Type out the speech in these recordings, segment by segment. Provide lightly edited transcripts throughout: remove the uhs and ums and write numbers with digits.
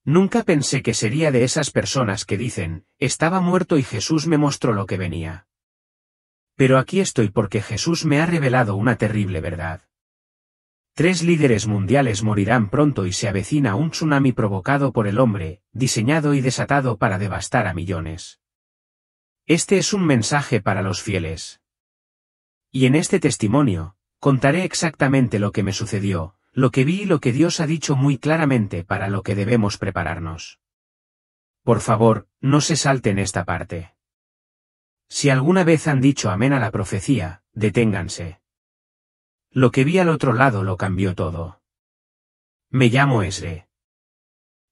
Nunca pensé que sería de esas personas que dicen, estaba muerto y Jesús me mostró lo que venía. Pero aquí estoy porque Jesús me ha revelado una terrible verdad. 3 líderes mundiales morirán pronto y se avecina un tsunami provocado por el hombre, diseñado y desatado para devastar a millones. Este es un mensaje para los fieles. Y en este testimonio, contaré exactamente lo que me sucedió, lo que vi y lo que Dios ha dicho muy claramente para lo que debemos prepararnos. Por favor, no se salten esta parte. Si alguna vez han dicho amén a la profecía, deténganse. Lo que vi al otro lado lo cambió todo. Me llamo Esre.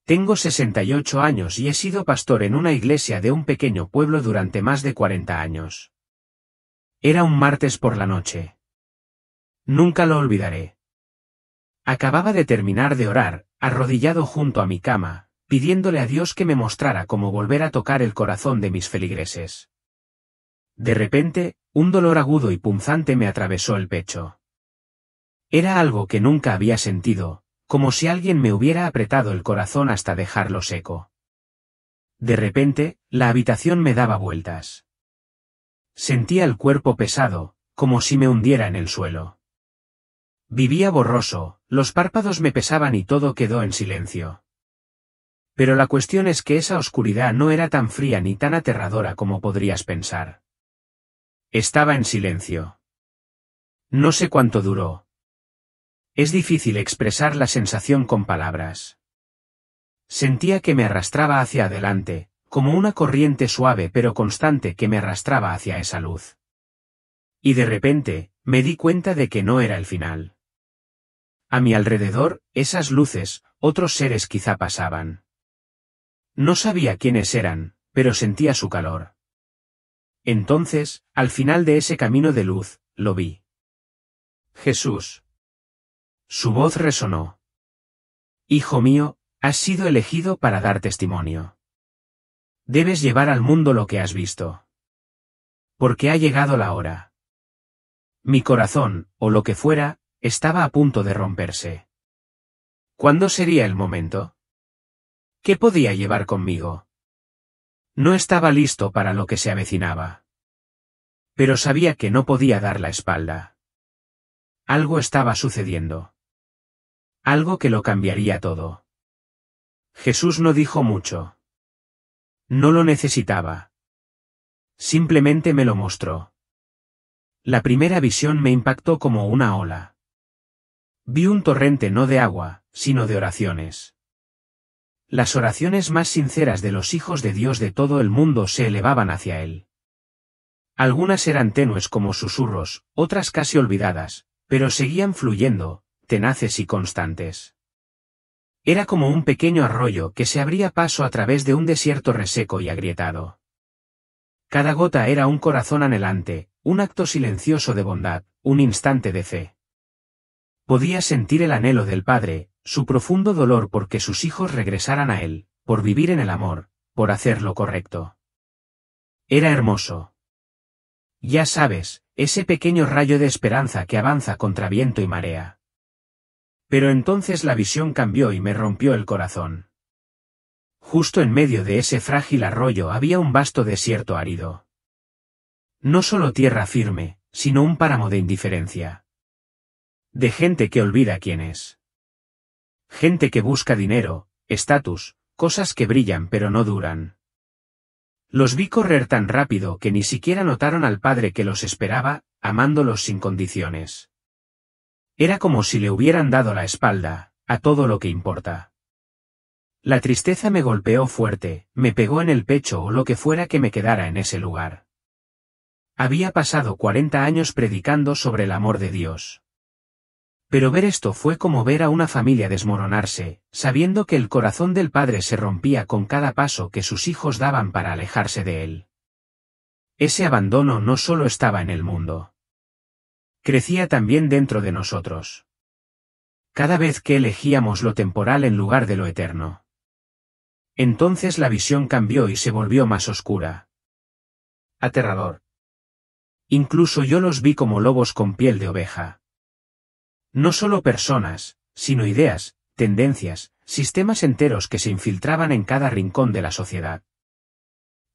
Tengo 68 años y he sido pastor en una iglesia de un pequeño pueblo durante más de 40 años. Era un martes por la noche. Nunca lo olvidaré. Acababa de terminar de orar, arrodillado junto a mi cama, pidiéndole a Dios que me mostrara cómo volver a tocar el corazón de mis feligreses. De repente, un dolor agudo y punzante me atravesó el pecho. Era algo que nunca había sentido, como si alguien me hubiera apretado el corazón hasta dejarlo seco. De repente, la habitación me daba vueltas. Sentía el cuerpo pesado, como si me hundiera en el suelo. Vivía borroso, los párpados me pesaban y todo quedó en silencio. Pero la cuestión es que esa oscuridad no era tan fría ni tan aterradora como podrías pensar. Estaba en silencio. No sé cuánto duró. Es difícil expresar la sensación con palabras. Sentía que me arrastraba hacia adelante, como una corriente suave pero constante que me arrastraba hacia esa luz. Y de repente, me di cuenta de que no era el final. A mi alrededor, esas luces, otros seres quizá pasaban. No sabía quiénes eran, pero sentía su calor. Entonces, al final de ese camino de luz, lo vi. Jesús. Su voz resonó. Hijo mío, has sido elegido para dar testimonio. Debes llevar al mundo lo que has visto. Porque ha llegado la hora. Mi corazón, o lo que fuera, estaba a punto de romperse. ¿Cuándo sería el momento? ¿Qué podía llevar conmigo? No estaba listo para lo que se avecinaba. Pero sabía que no podía dar la espalda. Algo estaba sucediendo. Algo que lo cambiaría todo. Jesús no dijo mucho. No lo necesitaba. Simplemente me lo mostró. La primera visión me impactó como una ola. Vi un torrente no de agua, sino de oraciones. Las oraciones más sinceras de los hijos de Dios de todo el mundo se elevaban hacia él. Algunas eran tenues como susurros, otras casi olvidadas, pero seguían fluyendo, tenaces y constantes. Era como un pequeño arroyo que se abría paso a través de un desierto reseco y agrietado. Cada gota era un corazón anhelante, un acto silencioso de bondad, un instante de fe. Podía sentir el anhelo del Padre, su profundo dolor porque sus hijos regresaran a él, por vivir en el amor, por hacer lo correcto. Era hermoso. Ya sabes, ese pequeño rayo de esperanza que avanza contra viento y marea. Pero entonces la visión cambió y me rompió el corazón. Justo en medio de ese frágil arroyo había un vasto desierto árido. No solo tierra firme, sino un páramo de indiferencia. De gente que olvida quién es. Gente que busca dinero, estatus, cosas que brillan pero no duran. Los vi correr tan rápido que ni siquiera notaron al Padre que los esperaba, amándolos sin condiciones. Era como si le hubieran dado la espalda, a todo lo que importa. La tristeza me golpeó fuerte, me pegó en el pecho o lo que fuera que me quedara en ese lugar. Había pasado 40 años predicando sobre el amor de Dios. Pero ver esto fue como ver a una familia desmoronarse, sabiendo que el corazón del Padre se rompía con cada paso que sus hijos daban para alejarse de él. Ese abandono no solo estaba en el mundo. Crecía también dentro de nosotros. Cada vez que elegíamos lo temporal en lugar de lo eterno. Entonces la visión cambió y se volvió más oscura. Aterrador. Incluso yo los vi como lobos con piel de oveja. No solo personas, sino ideas, tendencias, sistemas enteros que se infiltraban en cada rincón de la sociedad.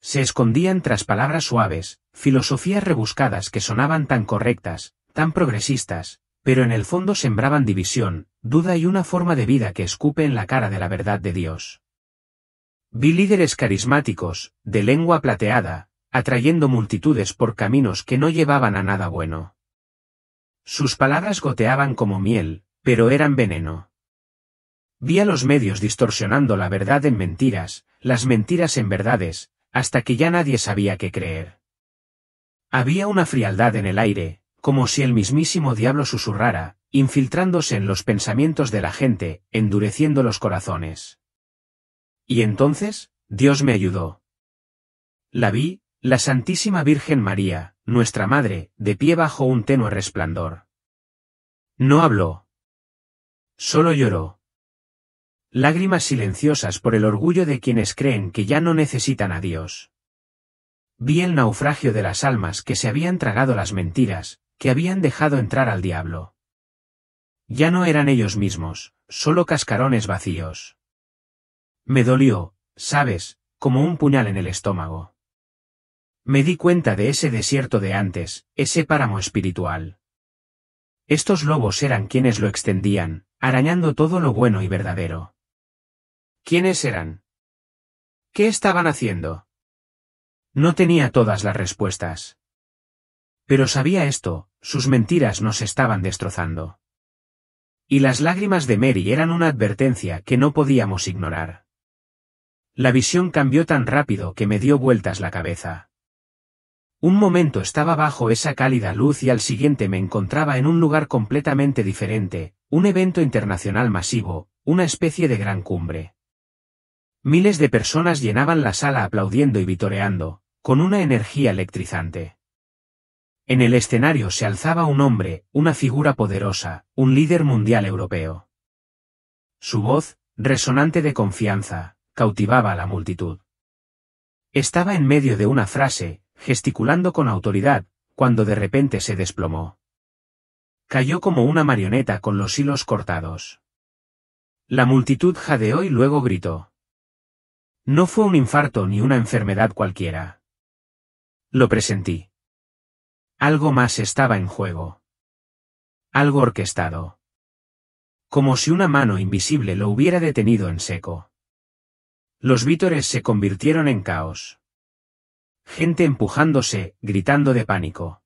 Se escondían tras palabras suaves, filosofías rebuscadas que sonaban tan correctas, tan progresistas, pero en el fondo sembraban división, duda y una forma de vida que escupe en la cara de la verdad de Dios. Vi líderes carismáticos, de lengua plateada, atrayendo multitudes por caminos que no llevaban a nada bueno. Sus palabras goteaban como miel, pero eran veneno. Vi a los medios distorsionando la verdad en mentiras, las mentiras en verdades, hasta que ya nadie sabía qué creer. Había una frialdad en el aire, como si el mismísimo diablo susurrara, infiltrándose en los pensamientos de la gente, endureciendo los corazones. Y entonces, Dios me ayudó. La vi, la Santísima Virgen María, nuestra Madre, de pie bajo un tenue resplandor. No habló. Solo lloró. Lágrimas silenciosas por el orgullo de quienes creen que ya no necesitan a Dios. Vi el naufragio de las almas que se habían tragado las mentiras, que habían dejado entrar al diablo. Ya no eran ellos mismos, solo cascarones vacíos. Me dolió, sabes, como un puñal en el estómago. Me di cuenta de ese desierto de antes, ese páramo espiritual. Estos lobos eran quienes lo extendían, arañando todo lo bueno y verdadero. ¿Quiénes eran? ¿Qué estaban haciendo? No tenía todas las respuestas. Pero sabía esto, sus mentiras nos estaban destrozando. Y las lágrimas de Mary eran una advertencia que no podíamos ignorar. La visión cambió tan rápido que me dio vueltas la cabeza. Un momento estaba bajo esa cálida luz y al siguiente me encontraba en un lugar completamente diferente, un evento internacional masivo, una especie de gran cumbre. Miles de personas llenaban la sala aplaudiendo y vitoreando, con una energía electrizante. En el escenario se alzaba un hombre, una figura poderosa, un líder mundial europeo. Su voz, resonante de confianza, cautivaba a la multitud. Estaba en medio de una frase, gesticulando con autoridad, cuando de repente se desplomó. Cayó como una marioneta con los hilos cortados. La multitud jadeó y luego gritó. No fue un infarto ni una enfermedad cualquiera. Lo presentí. Algo más estaba en juego. Algo orquestado. Como si una mano invisible lo hubiera detenido en seco. Los vítores se convirtieron en caos. Gente empujándose, gritando de pánico.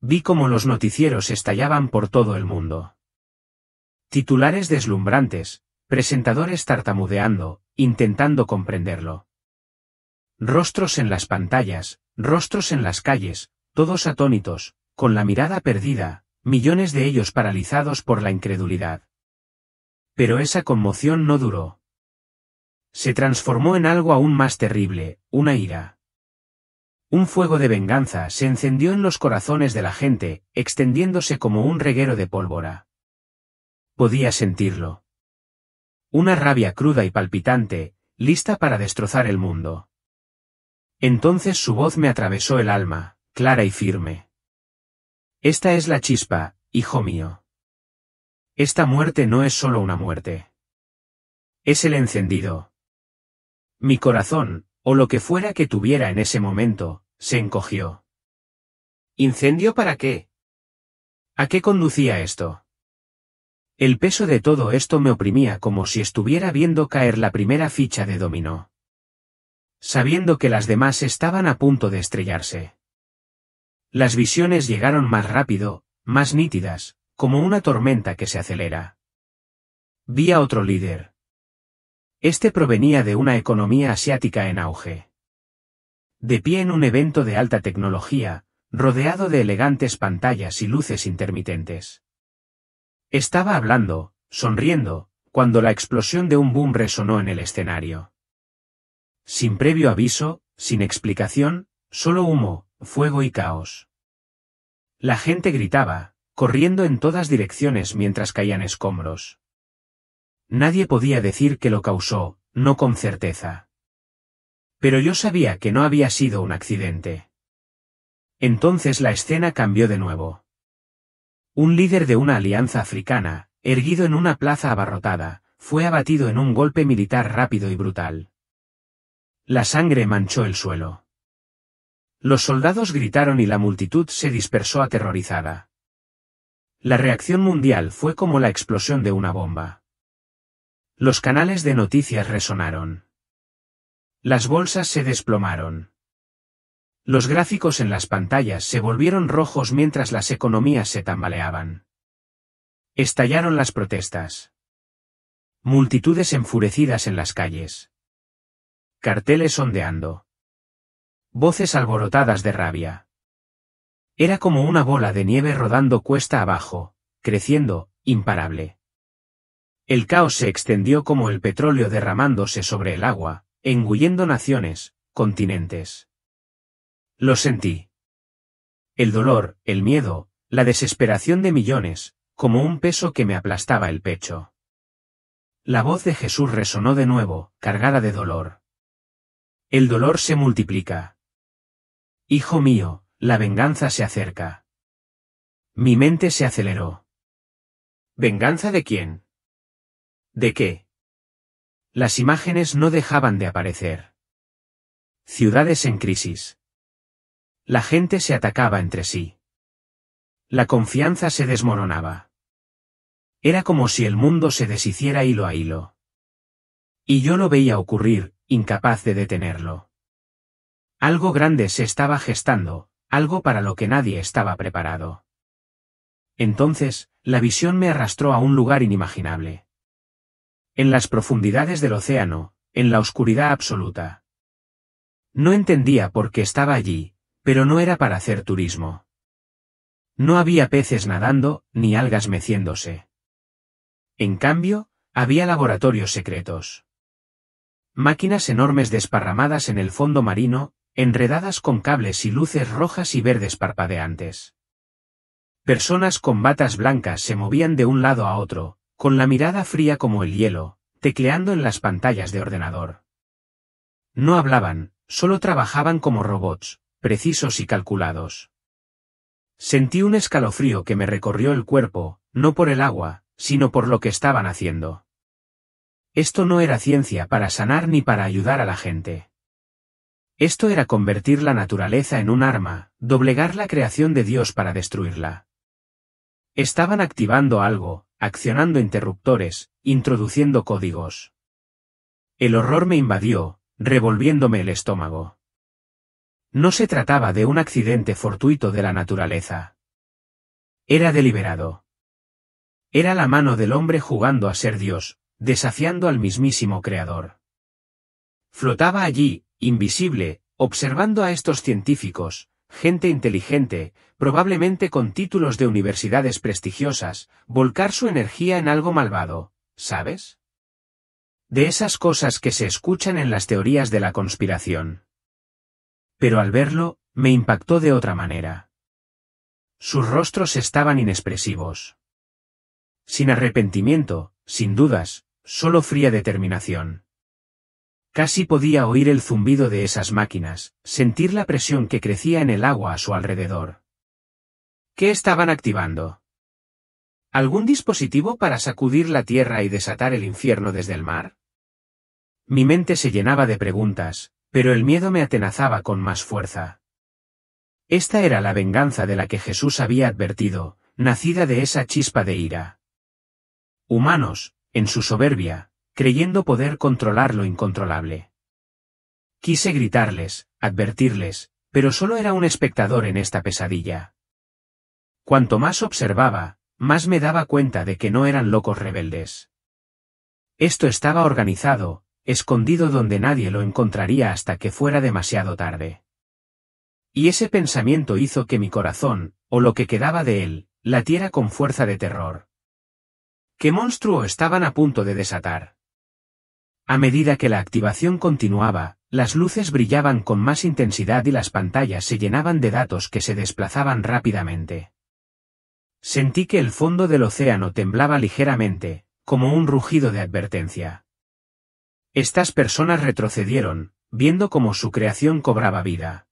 Vi cómo los noticieros estallaban por todo el mundo. Titulares deslumbrantes, presentadores tartamudeando, intentando comprenderlo. Rostros en las pantallas, rostros en las calles, todos atónitos, con la mirada perdida, millones de ellos paralizados por la incredulidad. Pero esa conmoción no duró. Se transformó en algo aún más terrible, una ira. Un fuego de venganza se encendió en los corazones de la gente, extendiéndose como un reguero de pólvora. Podía sentirlo. Una rabia cruda y palpitante, lista para destrozar el mundo. Entonces su voz me atravesó el alma, clara y firme. Esta es la chispa, hijo mío. Esta muerte no es solo una muerte. Es el encendido. Mi corazón, o lo que fuera que tuviera en ese momento, se encogió. ¿Incendio para qué? ¿A qué conducía esto? El peso de todo esto me oprimía como si estuviera viendo caer la primera ficha de dominó. Sabiendo que las demás estaban a punto de estrellarse. Las visiones llegaron más rápido, más nítidas, como una tormenta que se acelera. Vi a otro líder. Este provenía de una economía asiática en auge. De pie en un evento de alta tecnología, rodeado de elegantes pantallas y luces intermitentes. Estaba hablando, sonriendo, cuando la explosión de un boom resonó en el escenario. Sin previo aviso, sin explicación, solo humo, fuego y caos. La gente gritaba, corriendo en todas direcciones mientras caían escombros. Nadie podía decir que lo causó, no con certeza. Pero yo sabía que no había sido un accidente. Entonces la escena cambió de nuevo. Un líder de una alianza africana, erguido en una plaza abarrotada, fue abatido en un golpe militar rápido y brutal. La sangre manchó el suelo. Los soldados gritaron y la multitud se dispersó aterrorizada. La reacción mundial fue como la explosión de una bomba. Los canales de noticias resonaron. Las bolsas se desplomaron. Los gráficos en las pantallas se volvieron rojos mientras las economías se tambaleaban. Estallaron las protestas. Multitudes enfurecidas en las calles. Carteles ondeando. Voces alborotadas de rabia. Era como una bola de nieve rodando cuesta abajo, creciendo, imparable. El caos se extendió como el petróleo derramándose sobre el agua, engullendo naciones, continentes. Lo sentí. El dolor, el miedo, la desesperación de millones, como un peso que me aplastaba el pecho. La voz de Jesús resonó de nuevo, cargada de dolor. El dolor se multiplica. Hijo mío, la venganza se acerca. Mi mente se aceleró. ¿Venganza de quién? ¿De qué? Las imágenes no dejaban de aparecer. Ciudades en crisis. La gente se atacaba entre sí. La confianza se desmoronaba. Era como si el mundo se deshiciera hilo a hilo. Y yo lo veía ocurrir, incapaz de detenerlo. Algo grande se estaba gestando, algo para lo que nadie estaba preparado. Entonces, la visión me arrastró a un lugar inimaginable. En las profundidades del océano, en la oscuridad absoluta. No entendía por qué estaba allí, pero no era para hacer turismo. No había peces nadando, ni algas meciéndose. En cambio, había laboratorios secretos. Máquinas enormes desparramadas en el fondo marino, enredadas con cables y luces rojas y verdes parpadeantes. Personas con batas blancas se movían de un lado a otro, con la mirada fría como el hielo, tecleando en las pantallas de ordenador. No hablaban, solo trabajaban como robots, precisos y calculados. Sentí un escalofrío que me recorrió el cuerpo, no por el agua, sino por lo que estaban haciendo. Esto no era ciencia para sanar ni para ayudar a la gente. Esto era convertir la naturaleza en un arma, doblegar la creación de Dios para destruirla. Estaban activando algo, accionando interruptores, introduciendo códigos. El horror me invadió, revolviéndome el estómago. No se trataba de un accidente fortuito de la naturaleza. Era deliberado. Era la mano del hombre jugando a ser Dios, desafiando al mismísimo Creador. Flotaba allí, invisible, observando a estos científicos, gente inteligente, probablemente con títulos de universidades prestigiosas, volcar su energía en algo malvado, ¿sabes? De esas cosas que se escuchan en las teorías de la conspiración. Pero al verlo, me impactó de otra manera. Sus rostros estaban inexpresivos. Sin arrepentimiento, sin dudas, solo fría determinación. Casi podía oír el zumbido de esas máquinas, sentir la presión que crecía en el agua a su alrededor. ¿Qué estaban activando? ¿Algún dispositivo para sacudir la tierra y desatar el infierno desde el mar? Mi mente se llenaba de preguntas, pero el miedo me atenazaba con más fuerza. Esta era la venganza de la que Jesús había advertido, nacida de esa chispa de ira. Humanos, en su soberbia, creyendo poder controlar lo incontrolable. Quise gritarles, advertirles, pero solo era un espectador en esta pesadilla. Cuanto más observaba, más me daba cuenta de que no eran locos rebeldes. Esto estaba organizado, escondido donde nadie lo encontraría hasta que fuera demasiado tarde. Y ese pensamiento hizo que mi corazón, o lo que quedaba de él, latiera con fuerza de terror. ¿Qué monstruo estaban a punto de desatar? A medida que la activación continuaba, las luces brillaban con más intensidad y las pantallas se llenaban de datos que se desplazaban rápidamente. Sentí que el fondo del océano temblaba ligeramente, como un rugido de advertencia. Estas personas retrocedieron, viendo cómo su creación cobraba vida.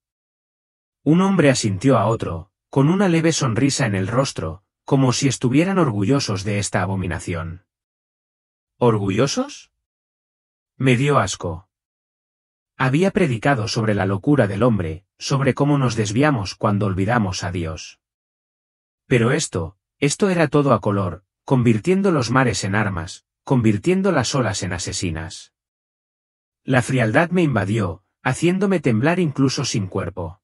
Un hombre asintió a otro, con una leve sonrisa en el rostro, como si estuvieran orgullosos de esta abominación. ¿Orgullosos? Me dio asco. Había predicado sobre la locura del hombre, sobre cómo nos desviamos cuando olvidamos a Dios. Pero esto era todo a color, convirtiendo los mares en armas, convirtiendo las olas en asesinas. La frialdad me invadió, haciéndome temblar incluso sin cuerpo.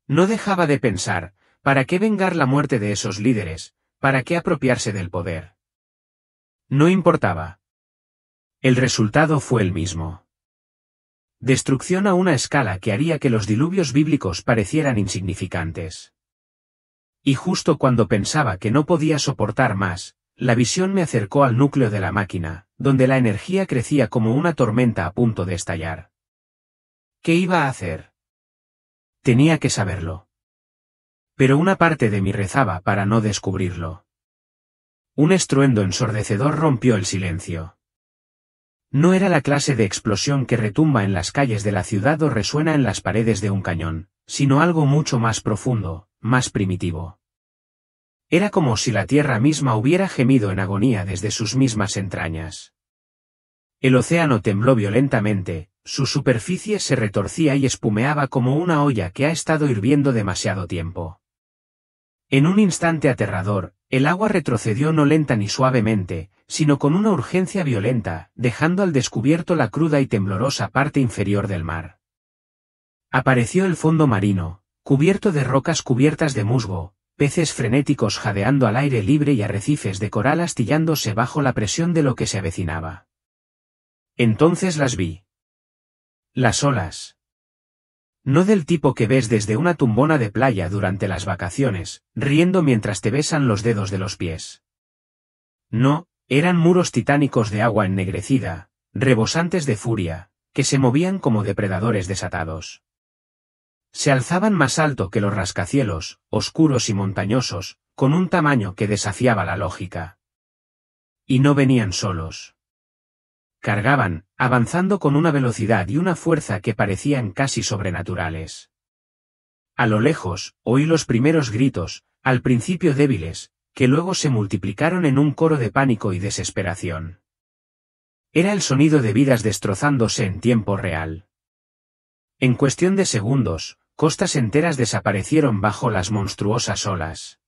No dejaba de pensar, ¿para qué vengar la muerte de esos líderes? ¿Para qué apropiarse del poder? No importaba. El resultado fue el mismo. Destrucción a una escala que haría que los diluvios bíblicos parecieran insignificantes. Y justo cuando pensaba que no podía soportar más, la visión me acercó al núcleo de la máquina, donde la energía crecía como una tormenta a punto de estallar. ¿Qué iba a hacer? Tenía que saberlo. Pero una parte de mí rezaba para no descubrirlo. Un estruendo ensordecedor rompió el silencio. No era la clase de explosión que retumba en las calles de la ciudad o resuena en las paredes de un cañón, sino algo mucho más profundo, más primitivo. Era como si la tierra misma hubiera gemido en agonía desde sus mismas entrañas. El océano tembló violentamente, su superficie se retorcía y espumeaba como una olla que ha estado hirviendo demasiado tiempo. En un instante aterrador, el agua retrocedió no lenta ni suavemente, sino con una urgencia violenta, dejando al descubierto la cruda y temblorosa parte inferior del mar. Apareció el fondo marino, cubierto de rocas cubiertas de musgo, peces frenéticos jadeando al aire libre y arrecifes de coral astillándose bajo la presión de lo que se avecinaba. Entonces las vi. Las olas. No del tipo que ves desde una tumbona de playa durante las vacaciones, riendo mientras te besan los dedos de los pies. No, eran muros titánicos de agua ennegrecida, rebosantes de furia, que se movían como depredadores desatados. Se alzaban más alto que los rascacielos, oscuros y montañosos, con un tamaño que desafiaba la lógica. Y no venían solos. Cargaban, avanzando con una velocidad y una fuerza que parecían casi sobrenaturales. A lo lejos, oí los primeros gritos, al principio débiles, que luego se multiplicaron en un coro de pánico y desesperación. Era el sonido de vidas destrozándose en tiempo real. En cuestión de segundos, costas enteras desaparecieron bajo las monstruosas olas.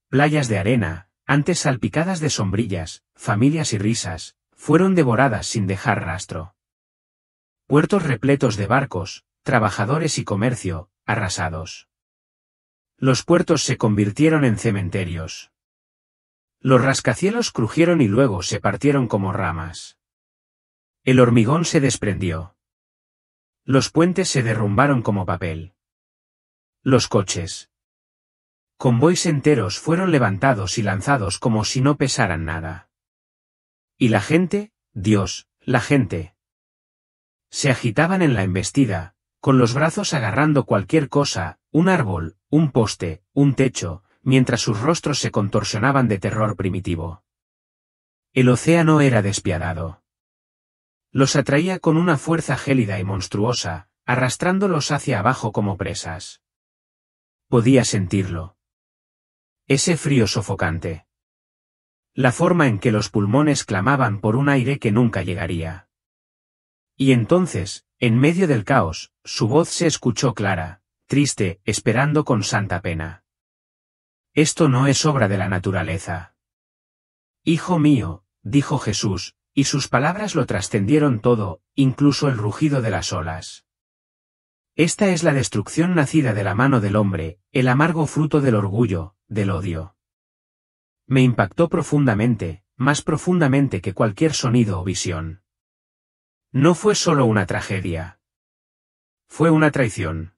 Playas de arena, antes salpicadas de sombrillas, familias y risas, fueron devoradas sin dejar rastro. Puertos repletos de barcos, trabajadores y comercio, arrasados. Los puertos se convirtieron en cementerios. Los rascacielos crujieron y luego se partieron como ramas. El hormigón se desprendió. Los puentes se derrumbaron como papel. Los coches. Convoys enteros fueron levantados y lanzados como si no pesaran nada. Y la gente, Dios, la gente. Se agitaban en la embestida, con los brazos agarrando cualquier cosa, un árbol, un poste, un techo, mientras sus rostros se contorsionaban de terror primitivo. El océano era despiadado. Los atraía con una fuerza gélida y monstruosa, arrastrándolos hacia abajo como presas. Podía sentirlo. Ese frío sofocante. La forma en que los pulmones clamaban por un aire que nunca llegaría. Y entonces, en medio del caos, su voz se escuchó clara, triste, esperando con santa pena. Esto no es obra de la naturaleza. Hijo mío, dijo Jesús, y sus palabras lo trascendieron todo, incluso el rugido de las olas. Esta es la destrucción nacida de la mano del hombre, el amargo fruto del orgullo, del odio. Me impactó profundamente, más profundamente que cualquier sonido o visión. No fue solo una tragedia. Fue una traición.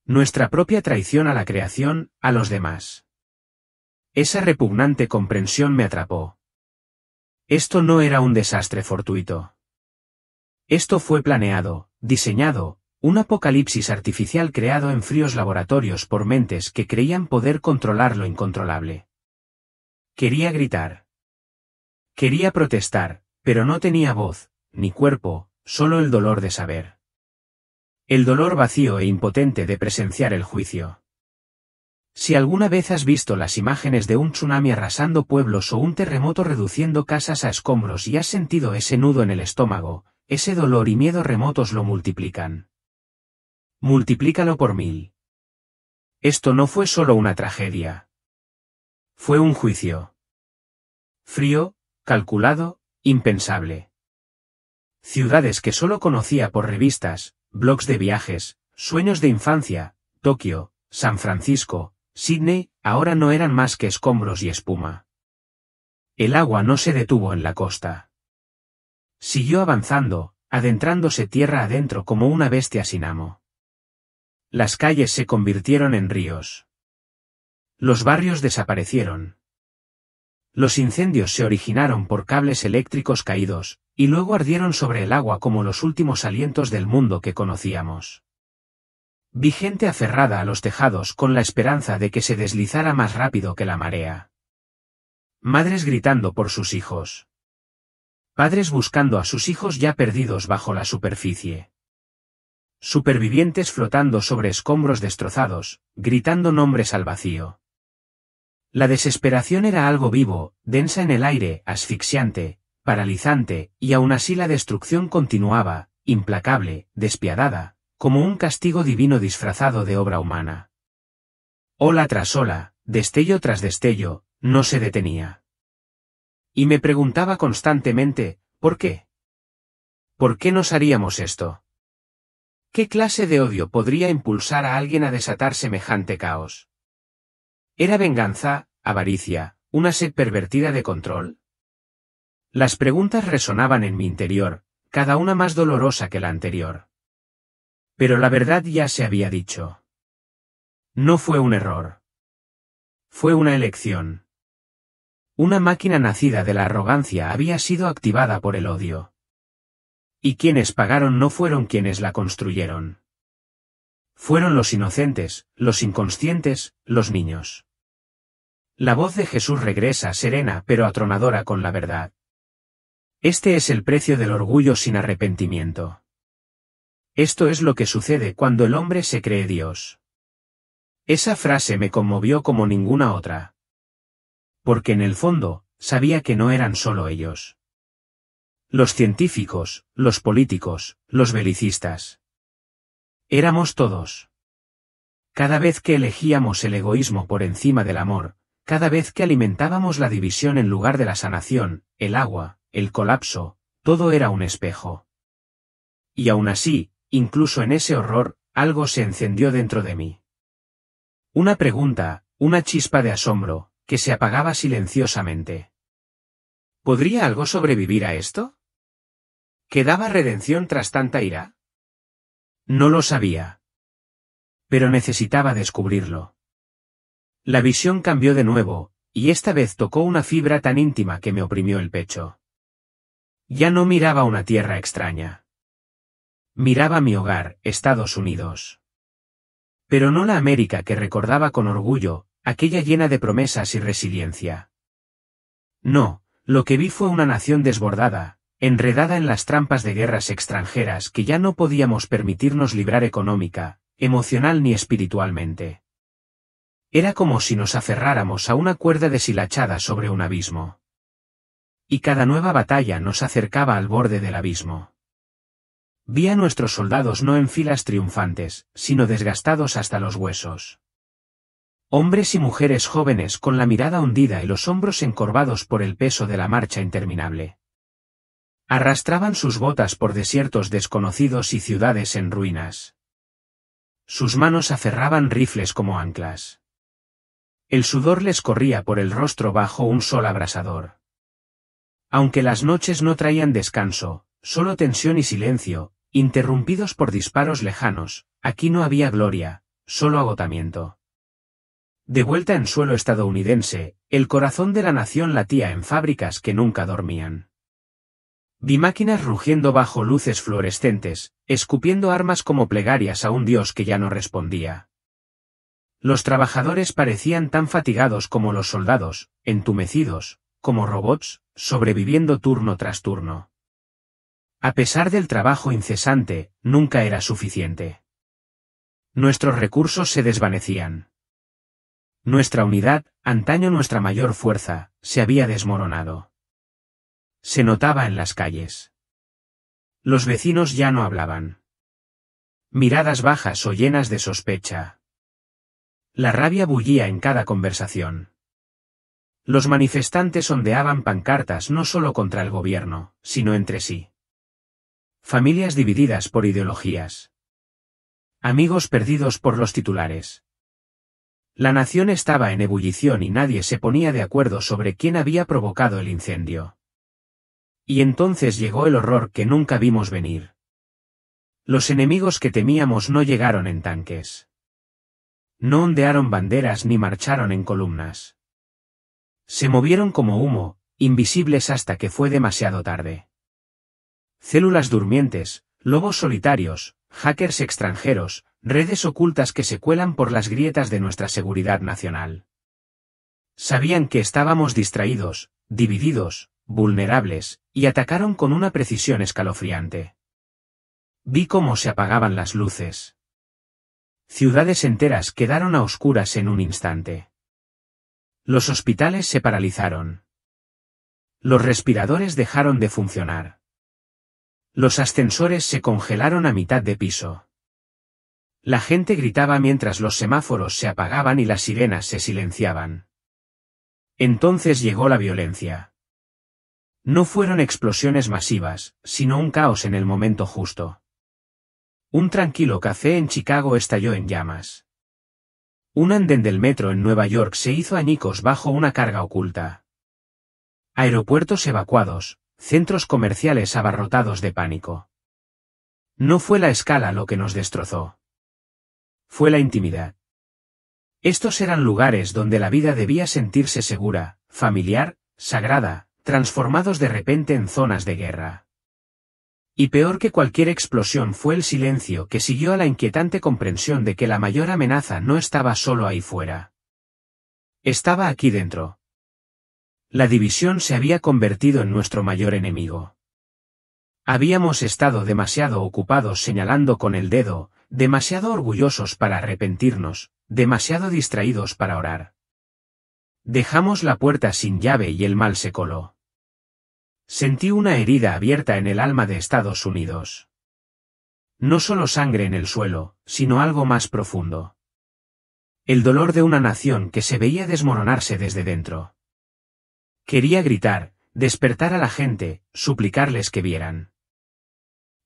Nuestra propia traición a la creación, a los demás. Esa repugnante comprensión me atrapó. Esto no era un desastre fortuito. Esto fue planeado, diseñado, un apocalipsis artificial creado en fríos laboratorios por mentes que creían poder controlar lo incontrolable. Quería gritar. Quería protestar, pero no tenía voz, ni cuerpo, solo el dolor de saber. El dolor vacío e impotente de presenciar el juicio. Si alguna vez has visto las imágenes de un tsunami arrasando pueblos o un terremoto reduciendo casas a escombros y has sentido ese nudo en el estómago, ese dolor y miedo remotos lo multiplican. Multiplícalo por 1000. Esto no fue solo una tragedia. Fue un juicio. Frío, calculado, impensable. Ciudades que solo conocía por revistas, blogs de viajes, sueños de infancia, Tokio, San Francisco, Sydney, ahora no eran más que escombros y espuma. El agua no se detuvo en la costa. Siguió avanzando, adentrándose tierra adentro como una bestia sin amo. Las calles se convirtieron en ríos. Los barrios desaparecieron. Los incendios se originaron por cables eléctricos caídos, y luego ardieron sobre el agua como los últimos alientos del mundo que conocíamos. Vi gente aferrada a los tejados con la esperanza de que se deslizara más rápido que la marea. Madres gritando por sus hijos. Padres buscando a sus hijos ya perdidos bajo la superficie. Supervivientes flotando sobre escombros destrozados, gritando nombres al vacío. La desesperación era algo vivo, densa en el aire, asfixiante, paralizante, y aún así la destrucción continuaba, implacable, despiadada, como un castigo divino disfrazado de obra humana. Ola tras ola, destello tras destello, no se detenía. Y me preguntaba constantemente, ¿por qué? ¿Por qué nos haríamos esto? ¿Qué clase de odio podría impulsar a alguien a desatar semejante caos? ¿Era venganza, avaricia, una sed pervertida de control? Las preguntas resonaban en mi interior, cada una más dolorosa que la anterior. Pero la verdad ya se había dicho. No fue un error. Fue una elección. Una máquina nacida de la arrogancia había sido activada por el odio. Y quienes pagaron no fueron quienes la construyeron. Fueron los inocentes, los inconscientes, los niños. La voz de Jesús regresa serena pero atronadora con la verdad. Este es el precio del orgullo sin arrepentimiento. Esto es lo que sucede cuando el hombre se cree Dios. Esa frase me conmovió como ninguna otra. Porque en el fondo, sabía que no eran solo ellos. Los científicos, los políticos, los belicistas. Éramos todos. Cada vez que elegíamos el egoísmo por encima del amor, cada vez que alimentábamos la división en lugar de la sanación, el agua, el colapso, todo era un espejo. Y aún así, incluso en ese horror, algo se encendió dentro de mí. Una pregunta, una chispa de asombro, que se apagaba silenciosamente. ¿Podría algo sobrevivir a esto? ¿Quedaba redención tras tanta ira? No lo sabía. Pero necesitaba descubrirlo. La visión cambió de nuevo, y esta vez tocó una fibra tan íntima que me oprimió el pecho. Ya no miraba una tierra extraña. Miraba mi hogar, Estados Unidos. Pero no la América que recordaba con orgullo, aquella llena de promesas y resiliencia. No, lo que vi fue una nación desbordada, enredada en las trampas de guerras extranjeras que ya no podíamos permitirnos librar económica, emocional ni espiritualmente. Era como si nos aferráramos a una cuerda deshilachada sobre un abismo. Y cada nueva batalla nos acercaba al borde del abismo. Vi a nuestros soldados no en filas triunfantes, sino desgastados hasta los huesos. Hombres y mujeres jóvenes con la mirada hundida y los hombros encorvados por el peso de la marcha interminable. Arrastraban sus botas por desiertos desconocidos y ciudades en ruinas. Sus manos aferraban rifles como anclas. El sudor les corría por el rostro bajo un sol abrasador. Aunque las noches no traían descanso, solo tensión y silencio, interrumpidos por disparos lejanos, aquí no había gloria, solo agotamiento. De vuelta en suelo estadounidense, el corazón de la nación latía en fábricas que nunca dormían. Vi máquinas rugiendo bajo luces fluorescentes, escupiendo armas como plegarias a un dios que ya no respondía. Los trabajadores parecían tan fatigados como los soldados, entumecidos, como robots, sobreviviendo turno tras turno. A pesar del trabajo incesante, nunca era suficiente. Nuestros recursos se desvanecían. Nuestra unidad, antaño nuestra mayor fuerza, se había desmoronado. Se notaba en las calles. Los vecinos ya no hablaban. Miradas bajas o llenas de sospecha. La rabia bullía en cada conversación. Los manifestantes ondeaban pancartas no solo contra el gobierno, sino entre sí. Familias divididas por ideologías. Amigos perdidos por los titulares. La nación estaba en ebullición y nadie se ponía de acuerdo sobre quién había provocado el incendio. Y entonces llegó el horror que nunca vimos venir. Los enemigos que temíamos no llegaron en tanques. No ondearon banderas ni marcharon en columnas. Se movieron como humo, invisibles hasta que fue demasiado tarde. Células durmientes, lobos solitarios, hackers extranjeros, redes ocultas que se cuelan por las grietas de nuestra seguridad nacional. Sabían que estábamos distraídos, divididos, vulnerables, y atacaron con una precisión escalofriante. Vi cómo se apagaban las luces. Ciudades enteras quedaron a oscuras en un instante. Los hospitales se paralizaron. Los respiradores dejaron de funcionar. Los ascensores se congelaron a mitad de piso. La gente gritaba mientras los semáforos se apagaban y las sirenas se silenciaban. Entonces llegó la violencia. No fueron explosiones masivas, sino un caos en el momento justo. Un tranquilo café en Chicago estalló en llamas. Un andén del metro en Nueva York se hizo añicos bajo una carga oculta. Aeropuertos evacuados, centros comerciales abarrotados de pánico. No fue la escala lo que nos destrozó. Fue la intimidad. Estos eran lugares donde la vida debía sentirse segura, familiar, sagrada, transformados de repente en zonas de guerra. Y peor que cualquier explosión fue el silencio que siguió a la inquietante comprensión de que la mayor amenaza no estaba solo ahí fuera. Estaba aquí dentro. La división se había convertido en nuestro mayor enemigo. Habíamos estado demasiado ocupados señalando con el dedo, demasiado orgullosos para arrepentirnos, demasiado distraídos para orar. Dejamos la puerta sin llave y el mal se coló. Sentí una herida abierta en el alma de Estados Unidos. No solo sangre en el suelo, sino algo más profundo. El dolor de una nación que se veía desmoronarse desde dentro. Quería gritar, despertar a la gente, suplicarles que vieran.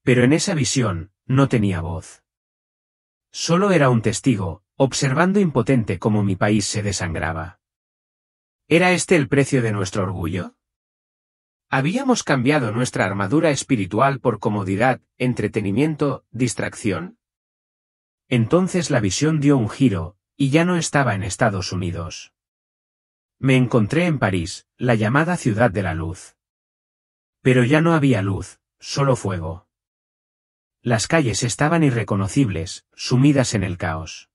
Pero en esa visión, no tenía voz. Solo era un testigo, observando impotente cómo mi país se desangraba. ¿Era este el precio de nuestro orgullo? ¿Habíamos cambiado nuestra armadura espiritual por comodidad, entretenimiento, distracción? Entonces la visión dio un giro, y ya no estaba en Estados Unidos. Me encontré en París, la llamada ciudad de la luz. Pero ya no había luz, solo fuego. Las calles estaban irreconocibles, sumidas en el caos.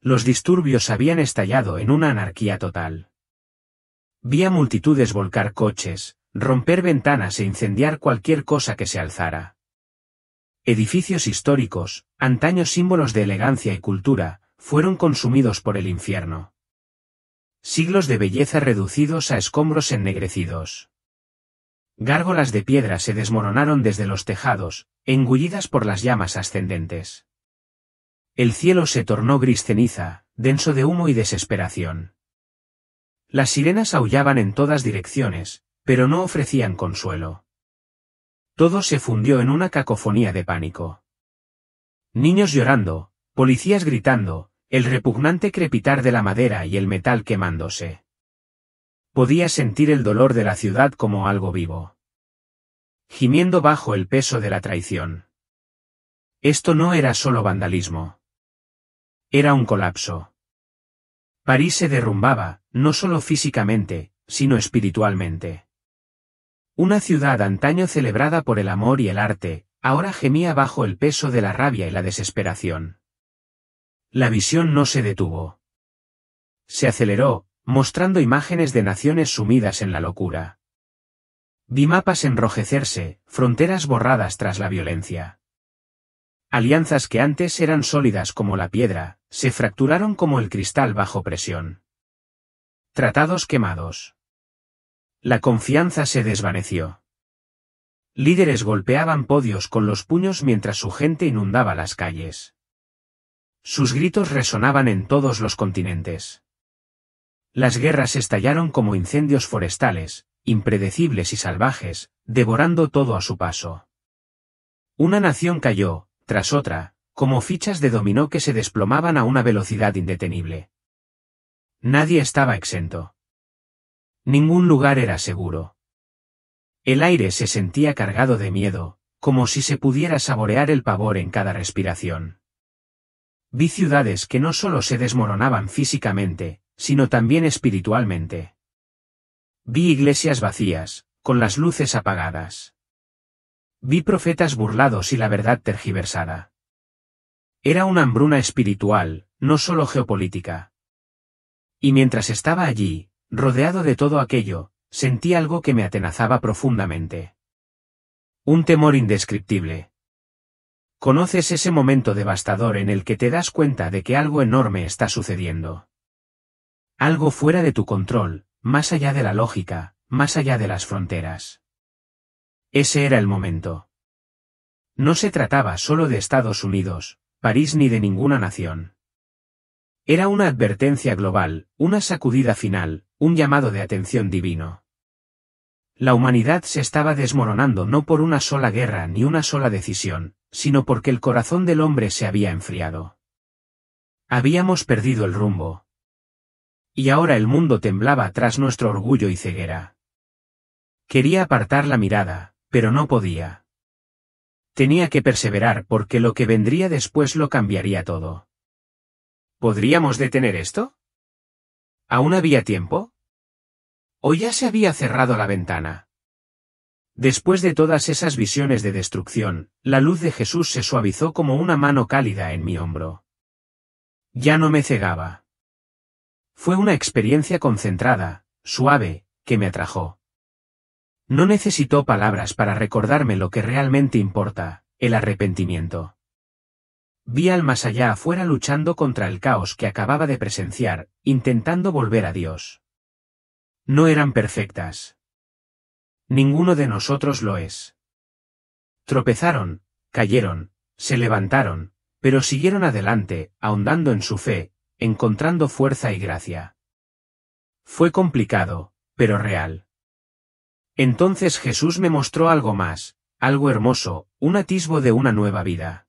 Los disturbios habían estallado en una anarquía total. Vi a multitudes volcar coches, romper ventanas e incendiar cualquier cosa que se alzara. Edificios históricos, antaño símbolos de elegancia y cultura, fueron consumidos por el infierno. Siglos de belleza reducidos a escombros ennegrecidos. Gárgolas de piedra se desmoronaron desde los tejados, engullidas por las llamas ascendentes. El cielo se tornó gris ceniza, denso de humo y desesperación. Las sirenas aullaban en todas direcciones, pero no ofrecían consuelo. Todo se fundió en una cacofonía de pánico. Niños llorando, policías gritando, el repugnante crepitar de la madera y el metal quemándose. Podía sentir el dolor de la ciudad como algo vivo. Gimiendo bajo el peso de la traición. Esto no era solo vandalismo. Era un colapso. París se derrumbaba, no solo físicamente, sino espiritualmente. Una ciudad antaño celebrada por el amor y el arte, ahora gemía bajo el peso de la rabia y la desesperación. La visión no se detuvo. Se aceleró, mostrando imágenes de naciones sumidas en la locura. Vi mapas enrojecerse, fronteras borradas tras la violencia. Alianzas que antes eran sólidas como la piedra, se fracturaron como el cristal bajo presión. Tratados quemados. La confianza se desvaneció. Líderes golpeaban podios con los puños mientras su gente inundaba las calles. Sus gritos resonaban en todos los continentes. Las guerras estallaron como incendios forestales, impredecibles y salvajes, devorando todo a su paso. Una nación cayó, tras otra, como fichas de dominó que se desplomaban a una velocidad indetenible. Nadie estaba exento. Ningún lugar era seguro. El aire se sentía cargado de miedo, como si se pudiera saborear el pavor en cada respiración. Vi ciudades que no solo se desmoronaban físicamente, sino también espiritualmente. Vi iglesias vacías, con las luces apagadas. Vi profetas burlados y la verdad tergiversada. Era una hambruna espiritual, no solo geopolítica. Y mientras estaba allí, rodeado de todo aquello, sentí algo que me atenazaba profundamente. Un temor indescriptible. ¿Conoces ese momento devastador en el que te das cuenta de que algo enorme está sucediendo? Algo fuera de tu control, más allá de la lógica, más allá de las fronteras. Ese era el momento. No se trataba solo de Estados Unidos, París ni de ninguna nación. Era una advertencia global, una sacudida final, un llamado de atención divino. La humanidad se estaba desmoronando no por una sola guerra ni una sola decisión, sino porque el corazón del hombre se había enfriado. Habíamos perdido el rumbo. Y ahora el mundo temblaba tras nuestro orgullo y ceguera. Quería apartar la mirada, pero no podía. Tenía que perseverar porque lo que vendría después lo cambiaría todo. ¿Podríamos detener esto? ¿Aún había tiempo? ¿O ya se había cerrado la ventana? Después de todas esas visiones de destrucción, la luz de Jesús se suavizó como una mano cálida en mi hombro. Ya no me cegaba. Fue una experiencia concentrada, suave, que me atrajo. No necesitó palabras para recordarme lo que realmente importa, el arrepentimiento. Vi al más allá afuera luchando contra el caos que acababa de presenciar, intentando volver a Dios. No eran perfectas. Ninguno de nosotros lo es. Tropezaron, cayeron, se levantaron, pero siguieron adelante, ahondando en su fe, encontrando fuerza y gracia. Fue complicado, pero real. Entonces Jesús me mostró algo más, algo hermoso, un atisbo de una nueva vida.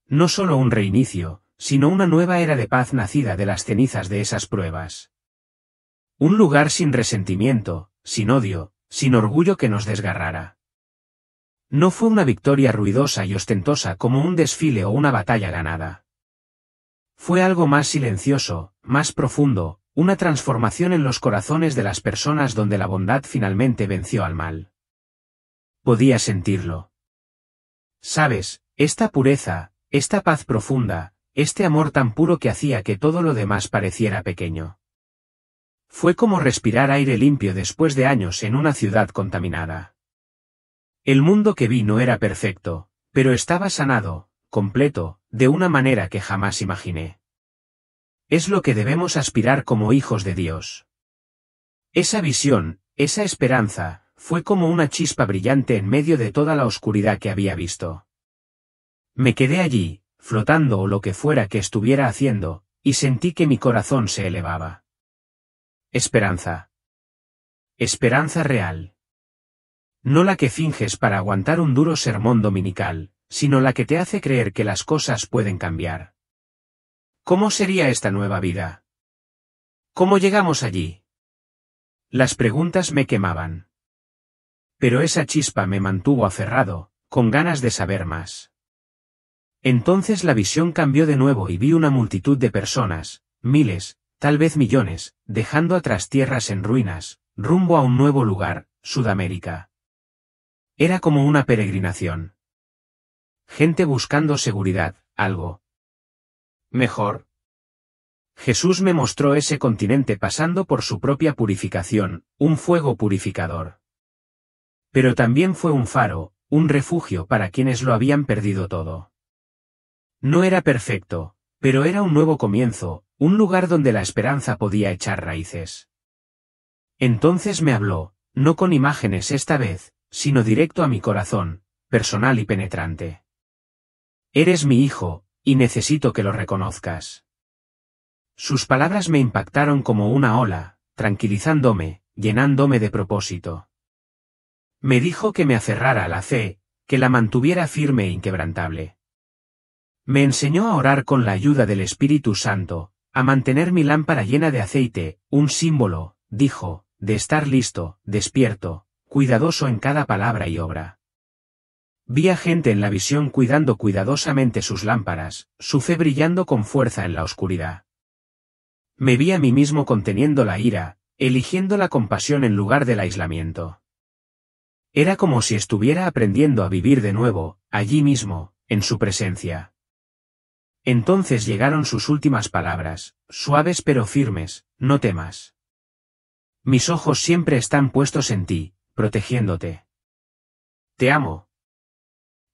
No solo un reinicio, sino una nueva era de paz nacida de las cenizas de esas pruebas. Un lugar sin resentimiento, sin odio, sin orgullo que nos desgarrara. No fue una victoria ruidosa y ostentosa como un desfile o una batalla ganada. Fue algo más silencioso, más profundo, una transformación en los corazones de las personas donde la bondad finalmente venció al mal. Podía sentirlo. Sabes, esta pureza, esta paz profunda, este amor tan puro que hacía que todo lo demás pareciera pequeño. Fue como respirar aire limpio después de años en una ciudad contaminada. El mundo que vi no era perfecto, pero estaba sanado, completo, de una manera que jamás imaginé. Es lo que debemos aspirar como hijos de Dios. Esa visión, esa esperanza, fue como una chispa brillante en medio de toda la oscuridad que había visto. Me quedé allí, flotando o lo que fuera que estuviera haciendo, y sentí que mi corazón se elevaba. Esperanza. Esperanza real. No la que finges para aguantar un duro sermón dominical, sino la que te hace creer que las cosas pueden cambiar. ¿Cómo sería esta nueva vida? ¿Cómo llegamos allí? Las preguntas me quemaban. Pero esa chispa me mantuvo aferrado, con ganas de saber más. Entonces la visión cambió de nuevo y vi una multitud de personas, miles, tal vez millones, dejando atrás tierras en ruinas, rumbo a un nuevo lugar, Sudamérica. Era como una peregrinación. Gente buscando seguridad, algo mejor. Jesús me mostró ese continente pasando por su propia purificación, un fuego purificador. Pero también fue un faro, un refugio para quienes lo habían perdido todo. No era perfecto, pero era un nuevo comienzo, un lugar donde la esperanza podía echar raíces. Entonces me habló, no con imágenes esta vez, sino directo a mi corazón, personal y penetrante. Eres mi hijo, y necesito que lo reconozcas. Sus palabras me impactaron como una ola, tranquilizándome, llenándome de propósito. Me dijo que me aferrara a la fe, que la mantuviera firme e inquebrantable. Me enseñó a orar con la ayuda del Espíritu Santo, a mantener mi lámpara llena de aceite, un símbolo, dijo, de estar listo, despierto, cuidadoso en cada palabra y obra. Vi a gente en la visión cuidando cuidadosamente sus lámparas, su fe brillando con fuerza en la oscuridad. Me vi a mí mismo conteniendo la ira, eligiendo la compasión en lugar del aislamiento. Era como si estuviera aprendiendo a vivir de nuevo, allí mismo, en su presencia. Entonces llegaron sus últimas palabras, suaves pero firmes, no temas. Mis ojos siempre están puestos en ti, protegiéndote. Te amo.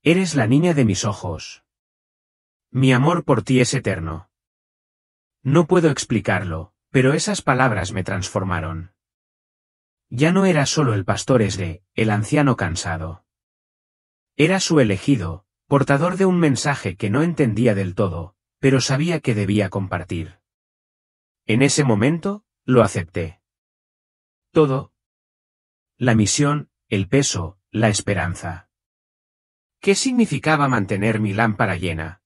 Eres la niña de mis ojos. Mi amor por ti es eterno. No puedo explicarlo, pero esas palabras me transformaron. Ya no era solo el pastor Esdre, el anciano cansado. Era su elegido, portador de un mensaje que no entendía del todo, pero sabía que debía compartir. En ese momento, lo acepté. Todo. La misión, el peso, la esperanza. ¿Qué significaba mantener mi lámpara llena?